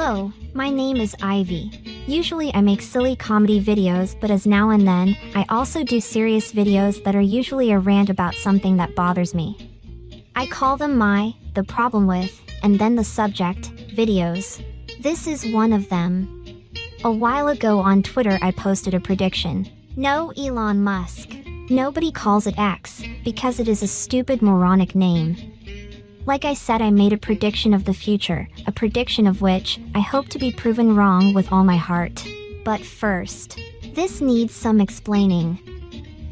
Hello, my name is Ivy. Usually I make silly comedy videos, but as now and then, I also do serious videos that are usually a rant about something that bothers me. I call them the problem with, and then the subject, videos. This is one of them. A while ago on Twitter I posted a prediction. No Elon Musk. Nobody calls it X, because it is a stupid moronic name. Like I said, I made a prediction of the future, a prediction of which I hope to be proven wrong with all my heart. But first, this needs some explaining.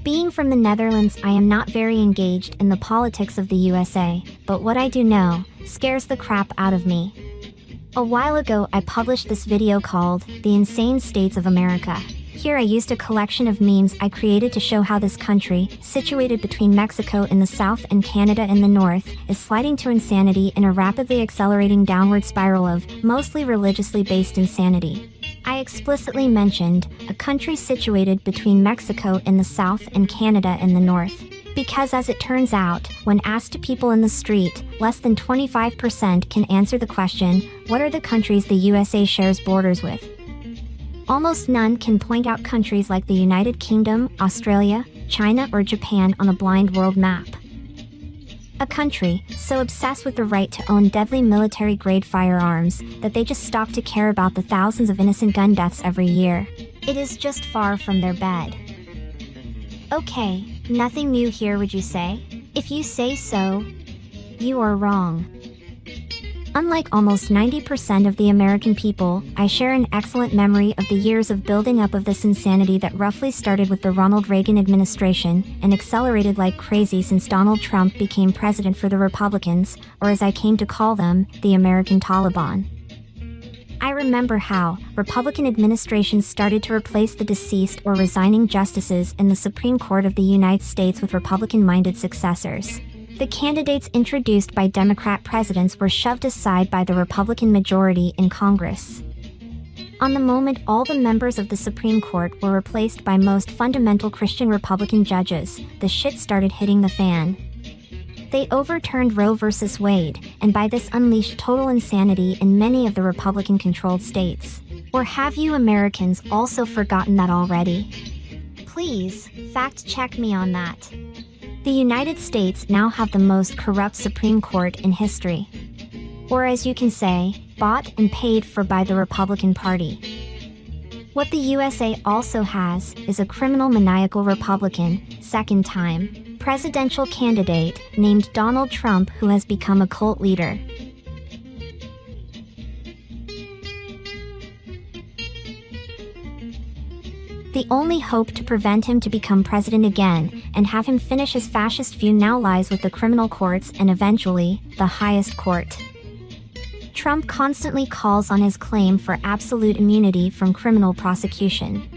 Being from the Netherlands, I am not very engaged in the politics of the USA, but what I do know scares the crap out of me. A while ago, I published this video called The Insane States of America. Here I used a collection of memes I created to show how this country, situated between Mexico in the south and Canada in the north, is sliding to insanity in a rapidly accelerating downward spiral of mostly religiously based insanity. I explicitly mentioned a country situated between Mexico in the south and Canada in the north. Because as it turns out, when asked to people in the street, less than 25% can answer the question, what are the countries the USA shares borders with? Almost none can point out countries like the United Kingdom, Australia, China, or Japan on a blind world map. A country so obsessed with the right to own deadly military-grade firearms that they just stop to care about the thousands of innocent gun deaths every year. It is just far from their bed. Okay, nothing new here, would you say? If you say so, you are wrong. Unlike almost 90% of the American people, I share an excellent memory of the years of building up of this insanity that roughly started with the Ronald Reagan administration and accelerated like crazy since Donald Trump became president for the Republicans, or as I came to call them, the American Taliban. I remember how Republican administrations started to replace the deceased or resigning justices in the Supreme Court of the United States with Republican-minded successors. The candidates introduced by Democrat presidents were shoved aside by the Republican majority in Congress. On the moment all the members of the Supreme Court were replaced by most fundamental Christian Republican judges, the shit started hitting the fan. They overturned Roe v. Wade, and by this unleashed total insanity in many of the Republican-controlled states. Or have you Americans also forgotten that already? Please, fact-check me on that. The United States now have the most corrupt Supreme Court in history. Or as you can say, bought and paid for by the Republican Party. What the USA also has is a criminal maniacal Republican, second-time, presidential candidate named Donald Trump who has become a cult leader. The only hope to prevent him to become president again and have him finish his fascist view now lies with the criminal courts and eventually, the highest court. Trump constantly calls on his claim for absolute immunity from criminal prosecution.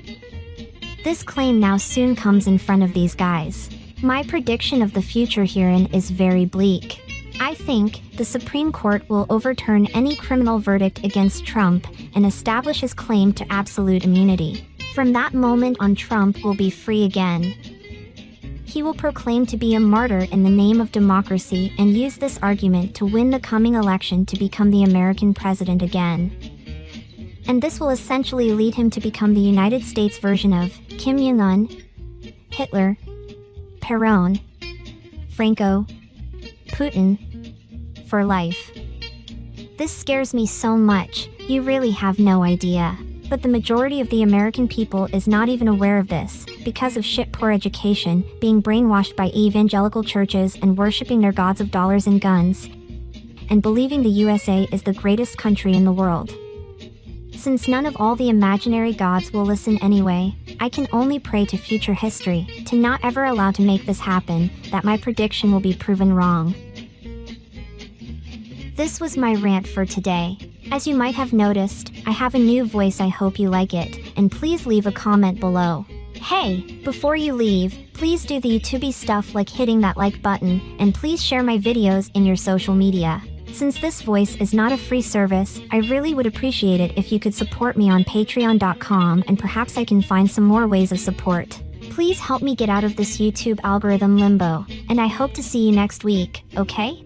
This claim now soon comes in front of these guys. My prediction of the future herein is very bleak. I think the Supreme Court will overturn any criminal verdict against Trump and establish his claim to absolute immunity. From that moment on, Trump will be free again. He will proclaim to be a martyr in the name of democracy and use this argument to win the coming election to become the American president again. And this will essentially lead him to become the United States version of Kim Jong-un, Hitler, Perón, Franco, Putin, for life. This scares me so much, you really have no idea. But the majority of the American people is not even aware of this, because of shit-poor education, being brainwashed by evangelical churches and worshipping their gods of dollars and guns, and believing the USA is the greatest country in the world. Since none of all the imaginary gods will listen anyway, I can only pray to future history, to not ever allow to make this happen, that my prediction will be proven wrong. This was my rant for today. As you might have noticed, I have a new voice. I hope you like it, and please leave a comment below. Hey, before you leave, please do the YouTubey stuff like hitting that like button, and please share my videos in your social media. Since this voice is not a free service, I really would appreciate it if you could support me on patreon.com, and perhaps I can find some more ways of support. Please help me get out of this YouTube algorithm limbo, and I hope to see you next week, okay?